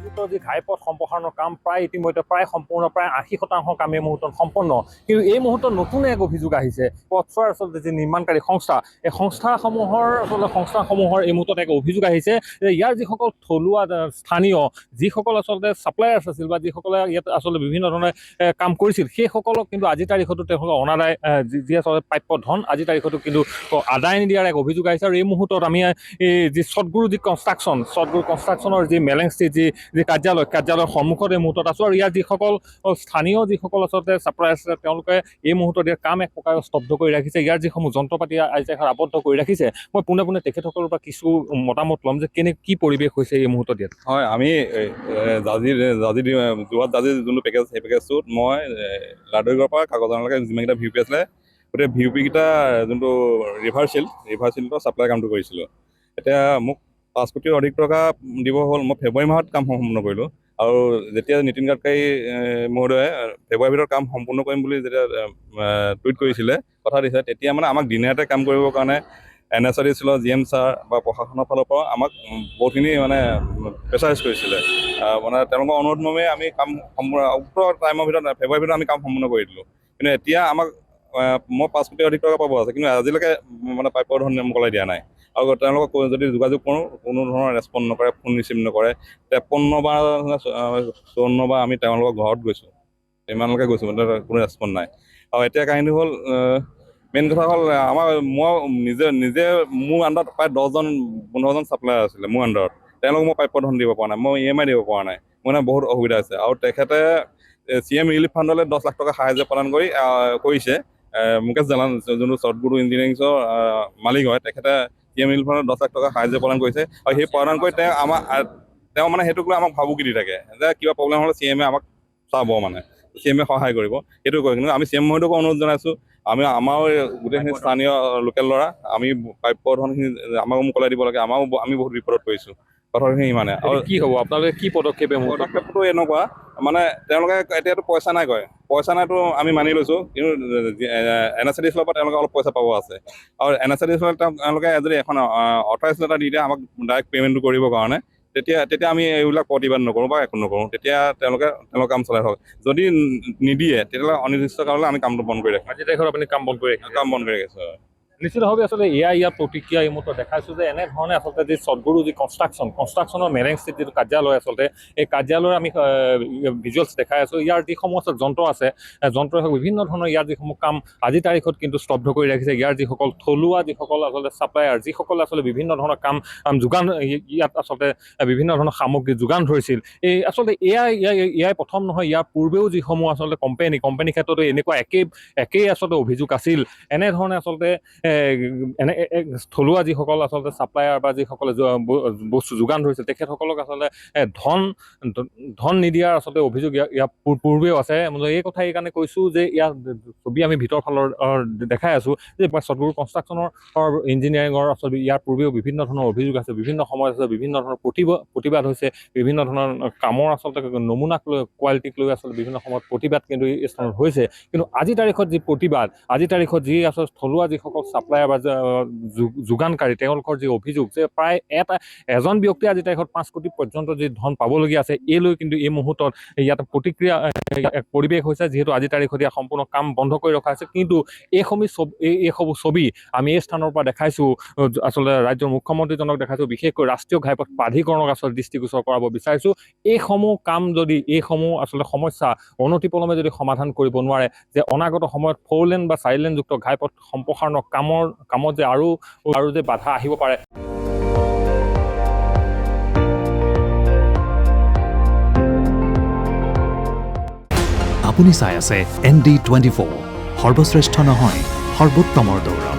মুহূৰ্তৰ যি ঘাইপথ সম্প্ৰসাৰণৰ কাম ইতিমধ্যে সম্পূৰ্ণ প্ৰায় 80% কাম এই মুহূৰ্তত সম্পন্ন। কিন্তু এই মুহূৰ্তত নতুন এক অভিযোগ আহিছে পথছোৱাৰ আচলতে যি নিৰ্মাণকাৰী সংস্থা এই সংস্থাসমূহৰ এই মুহূৰ্তত এক অভিযোগ আহিছে যে ইয়াৰ যিসকল থলুৱা স্থানীয় যিসকল আচলতে ছাপ্লায়াৰ্ছ আছিল বা যিসকলে ইয়াত আচলতে বিভিন্ন ধৰণে কাম কৰিছিল সেইসকলক কিন্তু আজিৰ তাৰিখতো তেওঁলোকে অনাদায় যি আচলতে প্ৰাপ্য ধন আজিৰ তাৰিখতো কিন্তু আদায় নিদিয়াৰ এক অভিযোগ আহিছে। আৰু এই মুহূৰ্তত আমি এই যি সদগুৰু যি কনষ্ট্ৰাকশ্যনৰ যি মেলেংস্থিত যি কাৰ্যালয়ৰ সন্মুখত এই মুহূৰ্তত আছোঁ। আৰু ইয়াৰ স্থানীয় যিসকল আচলতে ছাপ্লায়াৰ্ছ আছে তেওঁলোকে এই মুহূৰ্তত ইয়াৰ কাম এক প্ৰকাৰে স্তব্ধ কৰি ৰাখিছে। ইয়াৰ যিসমূহ যন্ত্ৰপাতি আজি আবদ্ধ কৰি ৰাখিছে। মই পোনে তেখেতসকলৰ পৰা কিছু মতামত ল'ম যে কি পৰিৱেশ হৈছে এই মুহূৰ্তত ইয়াত। হয়, আমি যোৱাত জাজিৰ যোনটো পেকেজ সেই পেকেজটোত মই লাডুগড়ৰ পৰা কাকজানলৈকে যিমানকেইটা ভিউ পি আছিলে গোটেই ভিউ পি কেইটা যোনটো ৰিভাৰ্চিলৰ ছাপ্লাই কামটো কৰিছিলোঁ। এতিয়া মোক 5 কোটিৰ অধিক টকা দিব হ'ল। মই ফেব্ৰুৱাৰী মাহত কাম সম্পূৰ্ণ কৰিলোঁ। আৰু যেতিয়া নীতিন গাডকাৰী মহোদয়ে ফেব্ৰুৱাৰীৰ ভিতৰত কাম সম্পূৰ্ণ কৰিম বুলি যেতিয়া টুইট কৰিছিলে কথা দিছে তেতিয়া মানে আমাক দিনে-ৰাতিয়ে কাম কৰিবৰ কাৰণে NSRDCৰ GM ছাৰ বা প্ৰশাসনৰ ফালৰ পৰা আমাক বহুতখিনি মানে প্ৰেছাৰাইজ কৰিছিলে। মানে তেওঁলোকৰ অনুৰোধ মৰ্মে আমি কাম উক্ত টাইমৰ ভিতৰত ফেব্ৰুৱাৰীৰ ভিতৰত আমি কাম সম্পূৰ্ণ কৰি দিলোঁ। কিন্তু এতিয়া আমাক মই 5 কোটিৰ অধিক টকা পাব আছে, কিন্তু আজিলৈকে মানে প্ৰাপ্য ধন মোকলাই দিয়া নাই। আৰু তেওঁলোকক যদি যোগাযোগ কৰোঁ কোনো ধৰণৰ ৰেছপণ্ড নকৰে, ফোন ৰিচিভ নকৰে। 53 বাৰ 54 বাৰ আমি তেওঁলোকৰ ঘৰত গৈছোঁ, ইমানলৈকে গৈছোঁ, মানে কোনো ৰেছপণ্ড নাই। আৰু এতিয়া কাহিনী হ'ল মেইন কথা হ'ল মই নিজে মোৰ আণ্ডাৰত প্ৰায় 10-15জন ছাপ্লায়াৰ আছিলে মোৰ আণ্ডাৰত। তেওঁলোকক মই প্ৰাপ্য ধন দিব পৰা নাই, মই EMI দিব পৰা নাই, মোৰ মানে বহুত অসুবিধা হৈছে। আৰু তেখেতে CM ৰিলিফ ফাণ্ডলৈ 10 লাখ টকা সাহায্য প্ৰদান কৰিছে। মুকেশ জালান যোনটো সদগুৰু ইঞ্জিনিয়াৰিংছৰ মালিক হয়, তেখেতে CM ৰিলিফ ফাণ্ডত 10 লাখ টকা সাহায্য প্ৰদান কৰিছে। আৰু সেই প্ৰদান কৰি তেওঁ মানে সেইটোক লৈ আমাক ভাবুকি দি থাকে যে কিবা প্ৰব্লেম হ'লে CM আমাক চাব, মানে CM সহায় কৰিব, সেইটো কয়। কিন্তু আমি CM মহোদয়কো অনুৰোধ জনাইছোঁ, আমাৰ গোটেইখিনি স্থানীয় লোকেল ল'ৰা, আমি প্ৰাপ্য ধনখিনি আমাকো মোকলাই দিব লাগে। আমি বহুত বিপদত পৰিছোঁ। কথাখিনি ইমানে। আৰু কি হ'ব আপোনালোকে কি পদক্ষেপটো এনেকুৱা, মানে তেওঁলোকে এতিয়াতো পইচা নাই কয়, পইচা নাইতো আমি মানি লৈছোঁ। কিন্তু NSRDCৰ পৰা তেওঁলোকে অলপ পইচা পাব আছে। আৰু NSRDCৰ তেওঁলোকে যদি এখন অথৰাইজ লেটাৰ দি দিয়ে আমাক ডাইৰেক্ট পে'মেণ্টটো কৰিবৰ কাৰণে, তেতিয়া আমি এইবিলাক প্ৰতিবাদ নকৰোঁ বা একো নকৰোঁ। তেতিয়া তেওঁলোকৰ কাম চলাই থাকক। যদি নিদিয়ে তেতিয়াহ'লে অনিৰ্দিষ্ট কাললৈ আমি কামটো বন্ধ কৰি ৰাখিম। আজিৰ তাৰিখত আপুনি কাম বন্ধ কৰি ৰাখিছোঁ। নিশ্চিতভাৱে আচলতে ইয়াৰ প্ৰতিক্ৰিয়া এই মুহূৰ্তত দেখাইছোঁ যে এনেধৰণে আচলতে যি সদগুৰু যি কনষ্ট্ৰাকশ্যনৰ মেলেংস্থিত যিটো কাৰ্যালয় আচলতে এই কাৰ্যালয়ৰ আমি ভিজুৱেলছ দেখাই আছোঁ। ইয়াৰ যিসমূহ আচলতে যন্ত্ৰ আছে, যন্ত্ৰই হওক বিভিন্ন ধৰণৰ ইয়াৰ যিসমূহ কাম আজিৰ তাৰিখত কিন্তু স্তব্ধ কৰি ৰাখিছে। ইয়াৰ যিসকল থলুৱা যিসকল আচলতে ছাপ্লায়াৰ, যিসকলে আচলতে বিভিন্ন ধৰণৰ কাম যোগান ইয়াত আচলতে বিভিন্ন ধৰণৰ সামগ্ৰী যোগান ধৰিছিল। এই আচলতে এয়াই প্ৰথম নহয়, ইয়াৰ পূৰ্বেও যিসমূহ আচলতে কোম্পানী ক্ষেত্ৰতো এনেকুৱা একেই আচলতে অভিযোগ আছিল। এনেধৰণে আচলতে থলুৱা যিসকল আচলতে ছাপ্লায়াৰ বা যিসকলে বস্তু যোগান ধৰিছিল তেখেতসকলক আচলতে ধন নিদিয়াৰ আচলতে অভিযোগ ইয়াৰ পূৰ্বেও আছে। এই কথা এইকাৰণে কৈছোঁ যে ইয়াৰ ছবি আমি ভিতৰ ফালৰ দেখাই আছোঁ যে সদগুৰু কনষ্ট্ৰাকশ্যনৰ ইঞ্জিনিয়াৰিঙৰ আচলতে ইয়াৰ পূৰ্বেও বিভিন্ন ধৰণৰ অভিযোগ আছে, বিভিন্ন সময়ত আছে, বিভিন্ন ধৰণৰ প্ৰতিবাদ হৈছে, বিভিন্ন ধৰণৰ কামৰ আচলতে নমুনাক লৈ কোৱালিটিক লৈ আচলতে বিভিন্ন সময়ত প্ৰতিবাদ কিন্তু এই স্থানত হৈছে। কিন্তু আজিৰ তাৰিখত যি প্ৰতিবাদ, আজিৰ তাৰিখত যি আচলতে থলুৱা যিসকল ছাপ্লায়াৰ বা যোগানকাৰী তেওঁলোকৰ যি অভিযোগ যে প্ৰায় এজন ব্যক্তিয়ে আজিৰ তাৰিখত 5 কোটি পৰ্যন্ত যি ধন পাবলগীয়া আছে, এই লৈ কিন্তু এই মুহূৰ্তত ইয়াত প্ৰতিক্ৰিয়া পৰিৱেশ হৈছে। যিহেতু আজিৰ তাৰিখত ইয়াত সম্পূৰ্ণ কাম বন্ধ কৰি ৰখা হৈছে। কিন্তু এইসমূহ ছবি আমি এই স্থানৰ পৰা দেখাইছোঁ, আচলতে ৰাজ্যৰ মুখ্যমন্ত্ৰীজনক দেখাইছোঁ, বিশেষকৈ ৰাষ্ট্ৰীয় ঘাইপথ প্ৰাধিকৰণক আচলতে দৃষ্টিগোচৰ কৰাব বিচাৰিছোঁ। এইসমূহ আচলতে সমস্যা অনতিপলমে যদি সমাধান কৰিব নোৱাৰে, যে অনাগত সময়ত 4 লেন বা 4 লেনযুক্ত ঘাইপথ সম্প্ৰসাৰণৰ কামত যে আৰু যে বাধা আহিব পাৰে। আপুনি চাই আছে ND24, সৰ্বশ্ৰেষ্ঠ নহয়, সৰ্বোত্তমৰ দৌৰ।